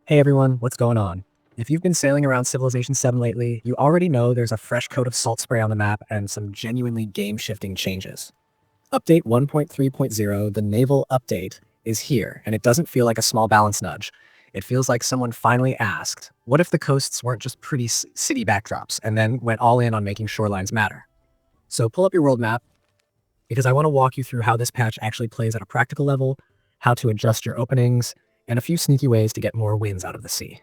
Hey everyone, what's going on? If you've been sailing around Civilization VII lately, you already know there's a fresh coat of salt spray on the map and some genuinely game-shifting changes. Update 1.3.0, the Naval update, is here, and it doesn't feel like a small balance nudge. It feels like someone finally asked, what if the coasts weren't just pretty city backdrops, and then went all in on making shorelines matter? So pull up your world map, because I want to walk you through how this patch actually plays at a practical level, how to adjust your openings, and a few sneaky ways to get more wins out of the sea.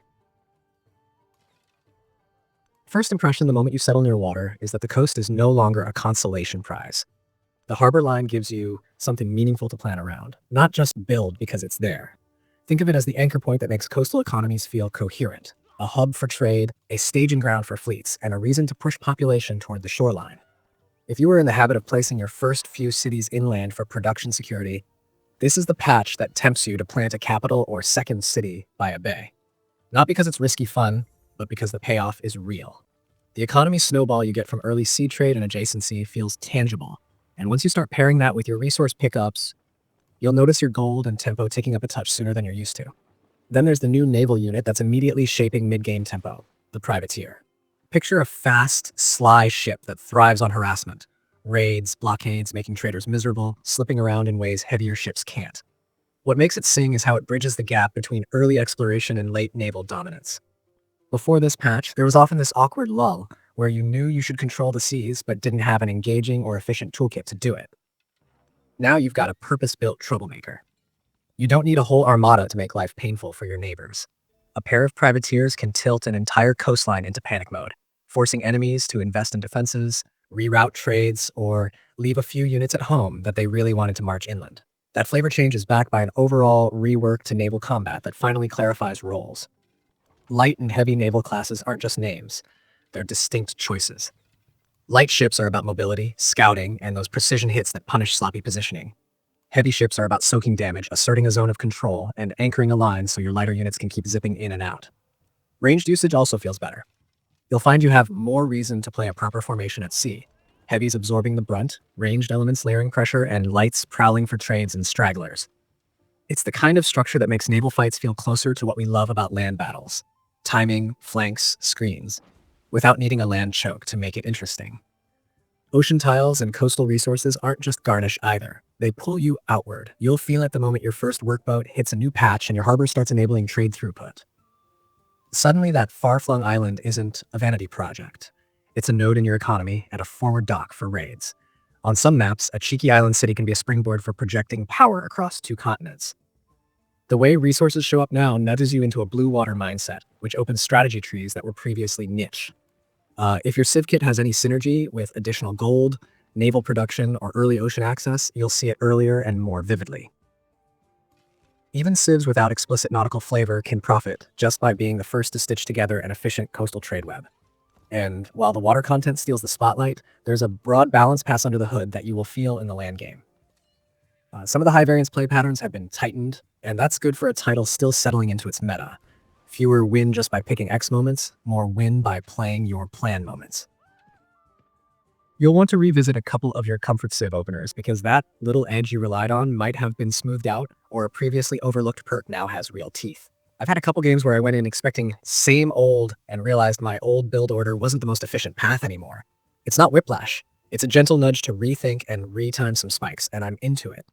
First impression the moment you settle near water is that the coast is no longer a consolation prize. The harbor line gives you something meaningful to plan around, not just build because it's there. Think of it as the anchor point that makes coastal economies feel coherent, a hub for trade, a staging ground for fleets, and a reason to push population toward the shoreline. If you were in the habit of placing your first few cities inland for production security, this is the patch that tempts you to plant a capital or second city by a bay. Not because it's risky fun, but because the payoff is real. The economy snowball you get from early sea trade and adjacency feels tangible, and once you start pairing that with your resource pickups, you'll notice your gold and tempo ticking up a touch sooner than you're used to. Then there's the new naval unit that's immediately shaping mid-game tempo, the privateer. Picture a fast, sly ship that thrives on harassment, raids, blockades, making traders miserable, slipping around in ways heavier ships can't. What makes it sing is how it bridges the gap between early exploration and late naval dominance. Before this patch, there was often this awkward lull where you knew you should control the seas but didn't have an engaging or efficient toolkit to do it. Now you've got a purpose-built troublemaker. You don't need a whole armada to make life painful for your neighbors. A pair of privateers can tilt an entire coastline into panic mode, forcing enemies to invest in defenses, reroute trades, or leave a few units at home that they really wanted to march inland. That flavor change is backed by an overall rework to naval combat that finally clarifies roles. Light and heavy naval classes aren't just names, they're distinct choices. Light ships are about mobility, scouting, and those precision hits that punish sloppy positioning. Heavy ships are about soaking damage, asserting a zone of control, and anchoring a line so your lighter units can keep zipping in and out. Ranged usage also feels better. You'll find you have more reason to play a proper formation at sea. Heavies absorbing the brunt, ranged elements layering pressure, and lights prowling for trades and stragglers. It's the kind of structure that makes naval fights feel closer to what we love about land battles. Timing, flanks, screens, without needing a land choke to make it interesting. Ocean tiles and coastal resources aren't just garnish either. They pull you outward. You'll feel it the moment your first workboat hits a new patch and your harbor starts enabling trade throughput. Suddenly, that far-flung island isn't a vanity project. It's a node in your economy and a forward dock for raids. On some maps, a cheeky island city can be a springboard for projecting power across two continents. The way resources show up now nudges you into a blue water mindset, which opens strategy trees that were previously niche. If your Civ kit has any synergy with additional gold, naval production, or early ocean access, you'll see it earlier and more vividly. Even civs without explicit nautical flavor can profit just by being the first to stitch together an efficient coastal trade web. And while the water content steals the spotlight, there's a broad balance pass under the hood that you will feel in the land game. Some of the high variance play patterns have been tightened, and that's good for a title still settling into its meta. Fewer win just by picking X moments, more win by playing your plan moments. You'll want to revisit a couple of your comfort civ openers because that little edge you relied on might have been smoothed out, or a previously overlooked perk now has real teeth. I've had a couple games where I went in expecting same old and realized my old build order wasn't the most efficient path anymore. It's not whiplash. It's a gentle nudge to rethink and retime some spikes, and I'm into it.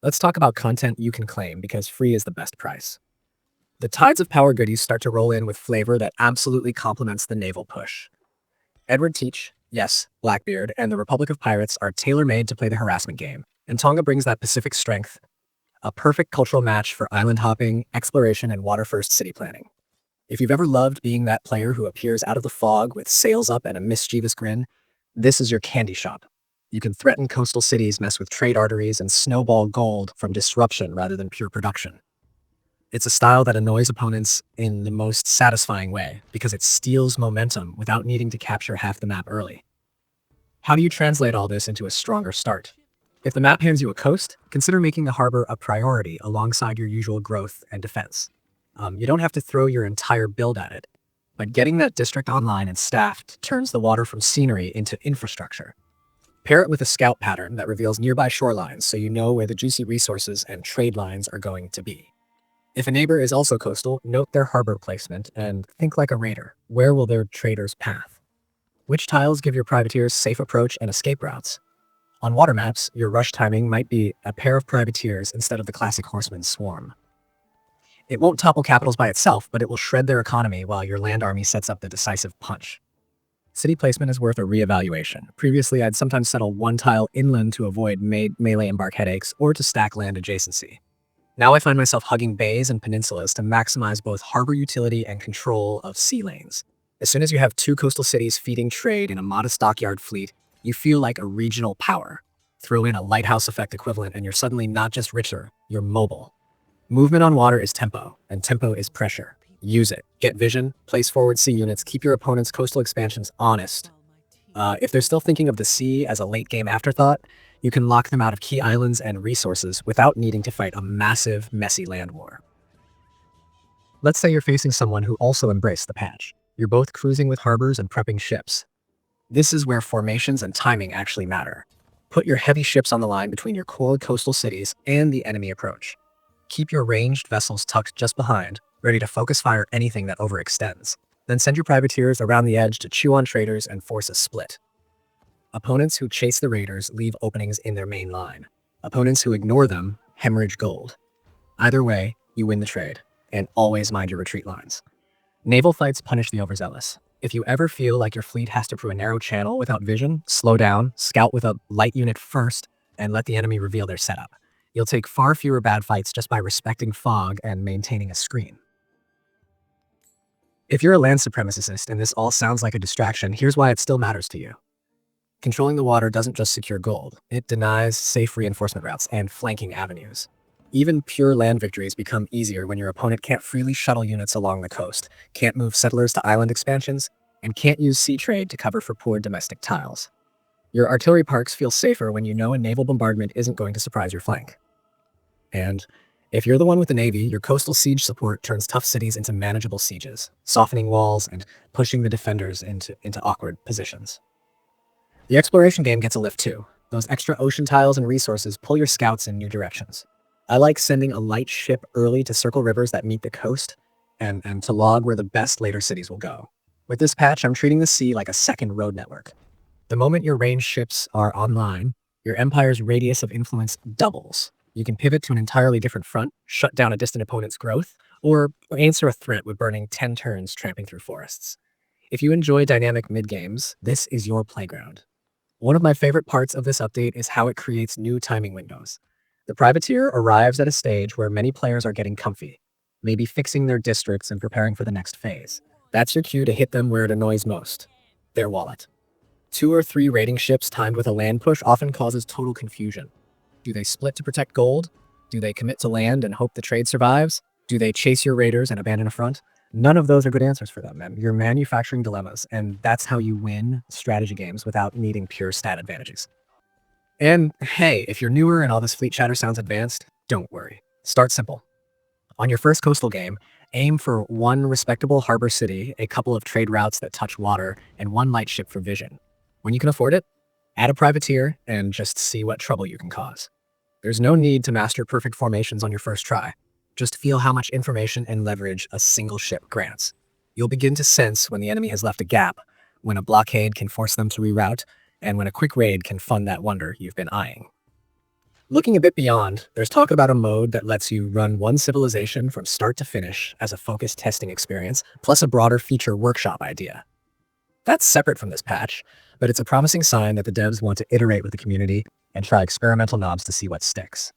Let's talk about content you can claim because free is the best price. The tides of power goodies start to roll in with flavor that absolutely complements the naval push. Edward Teach, yes, Blackbeard, and the Republic of Pirates are tailor-made to play the harassment game, and Tonga brings that Pacific strength, a perfect cultural match for island hopping, exploration, and water-first city planning. If you've ever loved being that player who appears out of the fog with sails up and a mischievous grin, this is your candy shop. You can threaten coastal cities, mess with trade arteries, and snowball gold from disruption rather than pure production. It's a style that annoys opponents in the most satisfying way because it steals momentum without needing to capture half the map early. How do you translate all this into a stronger start? If the map hands you a coast, consider making the harbor a priority alongside your usual growth and defense. You don't have to throw your entire build at it, but getting that district online and staffed turns the water from scenery into infrastructure. Pair it with a scout pattern that reveals nearby shorelines so you know where the juicy resources and trade lines are going to be. If a neighbor is also coastal, note their harbor placement and think like a raider. Where will their traders path? Which tiles give your privateers safe approach and escape routes? On water maps, your rush timing might be a pair of privateers instead of the classic horseman swarm. It won't topple capitals by itself, but it will shred their economy while your land army sets up the decisive punch. City placement is worth a reevaluation. Previously, I'd sometimes settle one tile inland to avoid melee embark headaches or to stack land adjacency. Now I find myself hugging bays and peninsulas to maximize both harbor utility and control of sea lanes. As soon as you have two coastal cities feeding trade in a modest dockyard fleet, you feel like a regional power. Throw in a lighthouse effect equivalent and you're suddenly not just richer, you're mobile. Movement on water is tempo, and tempo is pressure. Use it. Get vision, place forward sea units, keep your opponent's coastal expansions honest. If they're still thinking of the sea as a late-game afterthought, you can lock them out of key islands and resources without needing to fight a massive, messy land war. Let's say you're facing someone who also embraced the patch. You're both cruising with harbors and prepping ships. This is where formations and timing actually matter. Put your heavy ships on the line between your core coastal cities and the enemy approach. Keep your ranged vessels tucked just behind, ready to focus fire anything that overextends. Then send your privateers around the edge to chew on traders and force a split. Opponents who chase the raiders leave openings in their main line. Opponents who ignore them hemorrhage gold. Either way, you win the trade, and always mind your retreat lines. Naval fights punish the overzealous. If you ever feel like your fleet has to through a narrow channel without vision, slow down, scout with a light unit first, and let the enemy reveal their setup. You'll take far fewer bad fights just by respecting fog and maintaining a screen. If you're a land supremacist and this all sounds like a distraction, here's why it still matters to you. Controlling the water doesn't just secure gold, it denies safe reinforcement routes and flanking avenues. Even pure land victories become easier when your opponent can't freely shuttle units along the coast, can't move settlers to island expansions, and can't use sea trade to cover for poor domestic tiles. Your artillery parks feel safer when you know a naval bombardment isn't going to surprise your flank. And if you're the one with the navy, your coastal siege support turns tough cities into manageable sieges, softening walls and pushing the defenders into awkward positions. The exploration game gets a lift too. Those extra ocean tiles and resources pull your scouts in new directions. I like sending a light ship early to circle rivers that meet the coast and to log where the best later cities will go. With this patch, I'm treating the sea like a second road network. The moment your ranged ships are online, your empire's radius of influence doubles. You can pivot to an entirely different front, shut down a distant opponent's growth, or answer a threat with burning 10 turns tramping through forests. If you enjoy dynamic mid-games, this is your playground. One of my favorite parts of this update is how it creates new timing windows. The privateer arrives at a stage where many players are getting comfy, maybe fixing their districts and preparing for the next phase. That's your cue to hit them where it annoys most, their wallet. 2 or 3 raiding ships timed with a land push often causes total confusion. Do they split to protect gold? Do they commit to land and hope the trade survives? Do they chase your raiders and abandon a front? None of those are good answers for them, man. You're manufacturing dilemmas, and that's how you win strategy games without needing pure stat advantages. And hey, if you're newer and all this fleet chatter sounds advanced, don't worry. Start simple. On your first coastal game, aim for one respectable harbor city, a couple of trade routes that touch water, and one light ship for vision. When you can afford it, add a privateer and just see what trouble you can cause. There's no need to master perfect formations on your first try. Just feel how much information and leverage a single ship grants. You'll begin to sense when the enemy has left a gap, when a blockade can force them to reroute, and when a quick raid can fund that wonder you've been eyeing. Looking a bit beyond, there's talk about a mode that lets you run one civilization from start to finish as a focused testing experience, plus a broader feature workshop idea. That's separate from this patch, but it's a promising sign that the devs want to iterate with the community and try experimental knobs to see what sticks.